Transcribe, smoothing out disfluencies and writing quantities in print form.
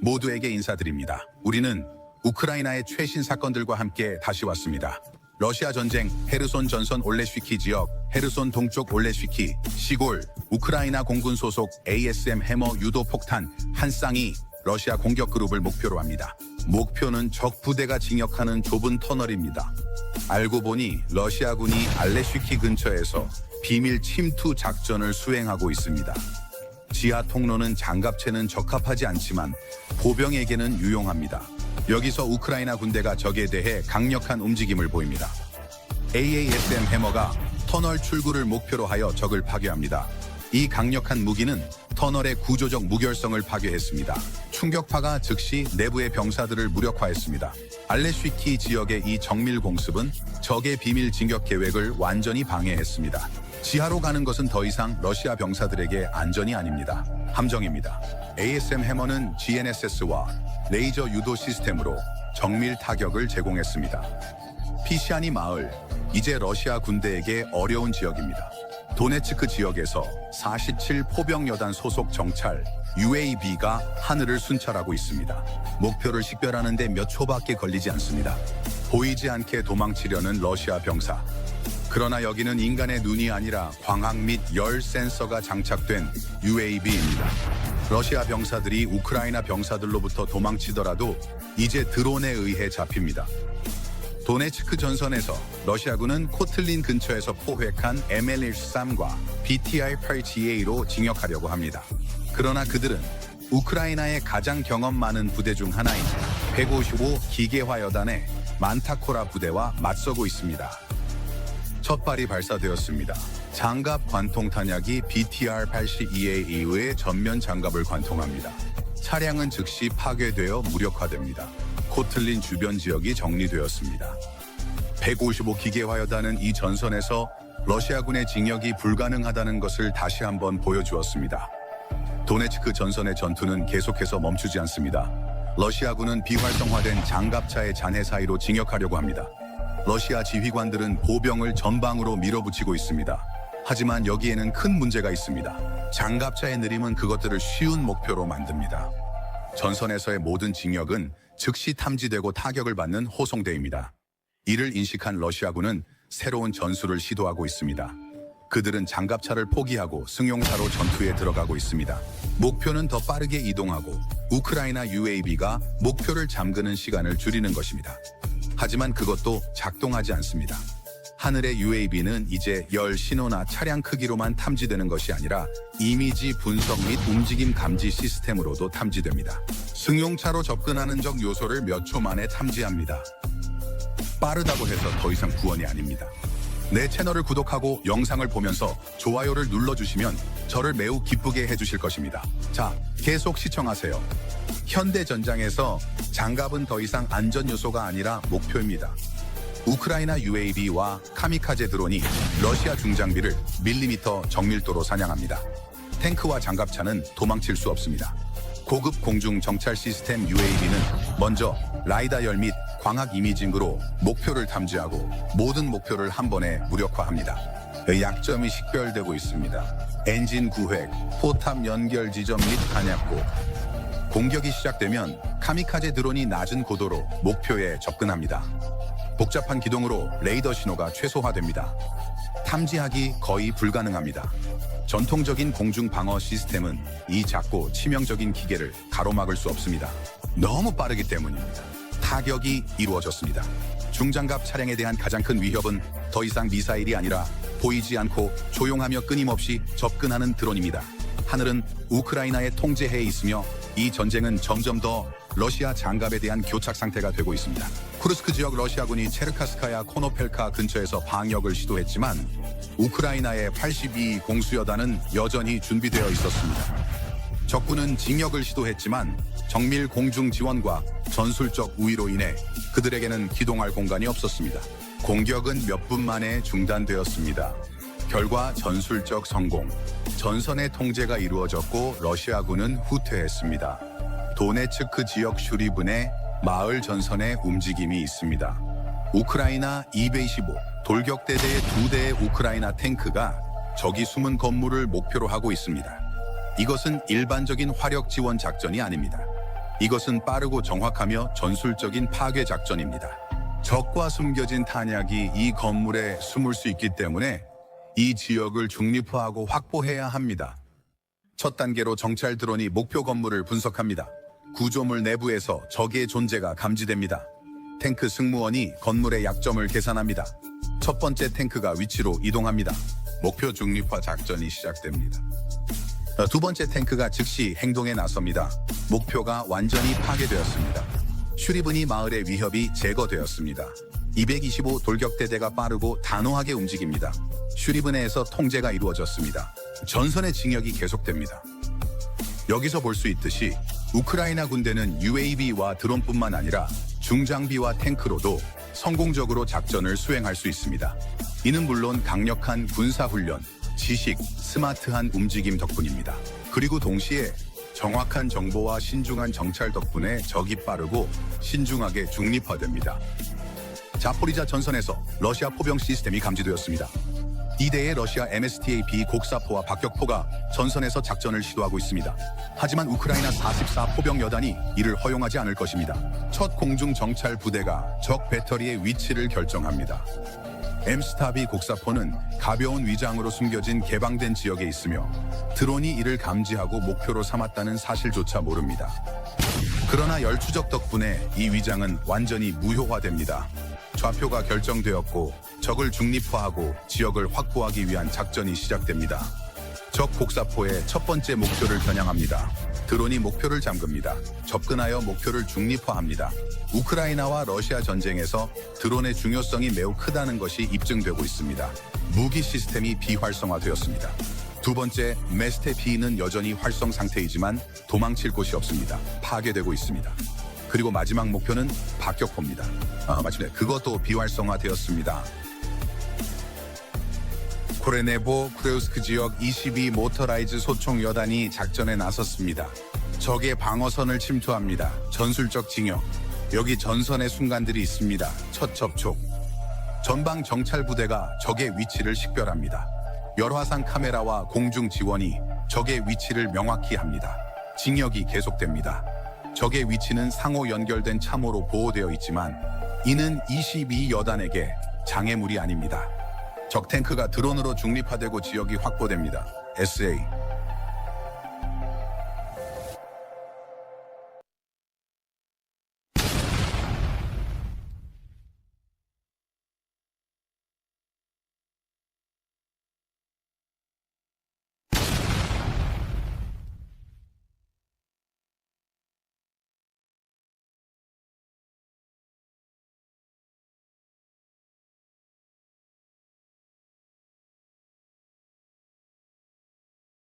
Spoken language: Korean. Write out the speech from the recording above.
모두에게 인사드립니다. 우리는 우크라이나의 최신 사건들과 함께 다시 왔습니다. 러시아 전쟁, 헤르손 전선 올레쉬키 지역, 헤르손 동쪽 올레쉬키, 시골, 우크라이나 공군 소속 ASM 해머 유도 폭탄 한 쌍이 러시아 공격 그룹을 목표로 합니다. 목표는 적 부대가 진격하는 좁은 터널입니다. 알고 보니 러시아군이 알레쉬키 근처에서 비밀 침투 작전을 수행하고 있습니다. 지하 통로는 장갑차는 적합하지 않지만 보병에게는 유용합니다. 여기서 우크라이나 군대가 적에 대해 강력한 움직임을 보입니다. AASM 해머가 터널 출구를 목표로 하여 적을 파괴합니다. 이 강력한 무기는 터널의 구조적 무결성을 파괴했습니다. 충격파가 즉시 내부의 병사들을 무력화했습니다. 알레쉬키 지역의 이 정밀 공습은 적의 비밀 진격 계획을 완전히 방해했습니다. 지하로 가는 것은 더 이상 러시아 병사들에게 안전이 아닙니다. 함정입니다. ASM 해머는 GNSS와 레이저 유도 시스템으로 정밀 타격을 제공했습니다. 피시아니 마을, 이제 러시아 군대에게 어려운 지역입니다. 도네츠크 지역에서 47 포병여단 소속 정찰 UAV가 하늘을 순찰하고 있습니다. 목표를 식별하는 데 몇 초밖에 걸리지 않습니다. 보이지 않게 도망치려는 러시아 병사. 그러나 여기는 인간의 눈이 아니라 광학 및 열 센서가 장착된 UAV입니다. 러시아 병사들이 우크라이나 병사들로부터 도망치더라도 이제 드론에 의해 잡힙니다. 도네츠크 전선에서 러시아군은 코틀린 근처에서 포획한 ML-13과 BTR-8GA로 진격하려고 합니다. 그러나 그들은 우크라이나의 가장 경험 많은 부대 중 하나인 155 기계화여단의 만타코라 부대와 맞서고 있습니다. 첫 발이 발사되었습니다. 장갑 관통 탄약이 BTR-82에 이후에 전면 장갑을 관통합니다. 차량은 즉시 파괴되어 무력화됩니다. 코틀린 주변 지역이 정리되었습니다. 155 기계화여단은 이 전선에서 러시아군의 진격이 불가능하다는 것을 다시 한번 보여주었습니다. 도네츠크 전선의 전투는 계속해서 멈추지 않습니다. 러시아군은 비활성화된 장갑차의 잔해 사이로 진격하려고 합니다. 러시아 지휘관들은 보병을 전방으로 밀어붙이고 있습니다. 하지만 여기에는 큰 문제가 있습니다. 장갑차의 느림은 그것들을 쉬운 목표로 만듭니다. 전선에서의 모든 진격은 즉시 탐지되고 타격을 받는 호송대입니다. 이를 인식한 러시아군은 새로운 전술을 시도하고 있습니다. 그들은 장갑차를 포기하고 승용차로 전투에 들어가고 있습니다. 목표는 더 빠르게 이동하고 우크라이나 UAV가 목표를 잠그는 시간을 줄이는 것입니다. 하지만 그것도 작동하지 않습니다. 하늘의 UAV는 이제 열 신호나 차량 크기로만 탐지되는 것이 아니라 이미지 분석 및 움직임 감지 시스템으로도 탐지됩니다. 승용차로 접근하는 적 요소를 몇 초 만에 탐지합니다. 빠르다고 해서 더 이상 구원이 아닙니다. 내 채널을 구독하고 영상을 보면서 좋아요를 눌러주시면 저를 매우 기쁘게 해주실 것입니다. 자, 계속 시청하세요. 현대전장에서 장갑은 더 이상 안전 요소가 아니라 목표입니다. 우크라이나 UAV와 카미카제 드론이 러시아 중장비를 밀리미터 정밀도로 사냥합니다. 탱크와 장갑차는 도망칠 수 없습니다. 고급 공중 정찰 시스템 UAV는 먼저 라이다 열 및 광학 이미징으로 목표를 탐지하고 모든 목표를 한 번에 무력화합니다. 약점이 식별되고 있습니다. 엔진 구획, 포탑 연결 지점 및 탄약고. 공격이 시작되면 카미카제 드론이 낮은 고도로 목표에 접근합니다. 복잡한 기동으로 레이더 신호가 최소화됩니다. 탐지하기 거의 불가능합니다. 전통적인 공중 방어 시스템은 이 작고 치명적인 기계를 가로막을 수 없습니다. 너무 빠르기 때문입니다. 타격이 이루어졌습니다. 중장갑 차량에 대한 가장 큰 위협은 더 이상 미사일이 아니라 보이지 않고 조용하며 끊임없이 접근하는 드론입니다. 하늘은 우크라이나의 통제해에 있으며 이 전쟁은 점점 더 러시아 장갑에 대한 교착 상태가 되고 있습니다. 쿠르스크 지역 러시아군이 체르카스카야 코노펠카 근처에서 방역을 시도했지만 우크라이나의 82 공수여단은 여전히 준비되어 있었습니다. 적군은 진격을 시도했지만 정밀 공중 지원과 전술적 우위로 인해 그들에게는 기동할 공간이 없었습니다. 공격은 몇 분 만에 중단되었습니다. 결과 전술적 성공, 전선의 통제가 이루어졌고 러시아군은 후퇴했습니다. 도네츠크 지역 슈리브네 마을 전선에 움직임이 있습니다. 우크라이나 225 돌격대대의 2대의 우크라이나 탱크가 적이 숨은 건물을 목표로 하고 있습니다. 이것은 일반적인 화력 지원 작전이 아닙니다. 이것은 빠르고 정확하며 전술적인 파괴 작전입니다. 적과 숨겨진 탄약이 이 건물에 숨을 수 있기 때문에 이 지역을 중립화하고 확보해야 합니다. 첫 단계로 정찰 드론이 목표 건물을 분석합니다. 구조물 내부에서 적의 존재가 감지됩니다. 탱크 승무원이 건물의 약점을 계산합니다. 첫 번째 탱크가 위치로 이동합니다. 목표 중립화 작전이 시작됩니다. 두 번째 탱크가 즉시 행동에 나섭니다. 목표가 완전히 파괴되었습니다. 슈리브니 마을의 위협이 제거되었습니다. 225 돌격대대가 빠르고 단호하게 움직입니다. 슈리브네에서 통제가 이루어졌습니다. 전선의 징역이 계속됩니다. 여기서 볼 수 있듯이 우크라이나 군대는 UAV와 드론뿐만 아니라 중장비와 탱크로도 성공적으로 작전을 수행할 수 있습니다. 이는 물론 강력한 군사훈련, 지식, 스마트한 움직임 덕분입니다. 그리고 동시에 정확한 정보와 신중한 정찰 덕분에 적이 빠르고 신중하게 중립화됩니다. 자포리자 전선에서 러시아 포병 시스템이 감지되었습니다. 2대의 러시아 MSTAB 곡사포와 박격포가 전선에서 작전을 시도하고 있습니다. 하지만 우크라이나 44 포병 여단이 이를 허용하지 않을 것입니다. 첫 공중 정찰 부대가 적 배터리의 위치를 결정합니다. M스타비 곡사포는 가벼운 위장으로 숨겨진 개방된 지역에 있으며 드론이 이를 감지하고 목표로 삼았다는 사실조차 모릅니다. 그러나 열추적 덕분에 이 위장은 완전히 무효화됩니다. 좌표가 결정되었고 적을 중립화하고 지역을 확보하기 위한 작전이 시작됩니다. 적 곡사포의 첫 번째 목표를 겨냥합니다. 드론이 목표를 잠깁니다. 접근하여 목표를 중립화합니다. 우크라이나와 러시아 전쟁에서 드론의 중요성이 매우 크다는 것이 입증되고 있습니다. 무기 시스템이 비활성화되었습니다. 두 번째, 메스테 B는 여전히 활성 상태이지만 도망칠 곳이 없습니다. 파괴되고 있습니다. 그리고 마지막 목표는 박격포입니다. 마침내 그것도 비활성화되었습니다. 코레네보 크레우스크 지역 22 모터라이즈 소총 여단이 작전에 나섰습니다. 적의 방어선을 침투합니다. 전술적 징역. 여기 전선의 순간들이 있습니다. 첫 접촉. 전방 정찰 부대가 적의 위치를 식별합니다. 열화상 카메라와 공중 지원이 적의 위치를 명확히 합니다. 징역이 계속됩니다. 적의 위치는 상호 연결된 참호로 보호되어 있지만 이는 22 여단에게 장애물이 아닙니다. 적 탱크가 드론으로 중립화되고 지역이 확보됩니다. SA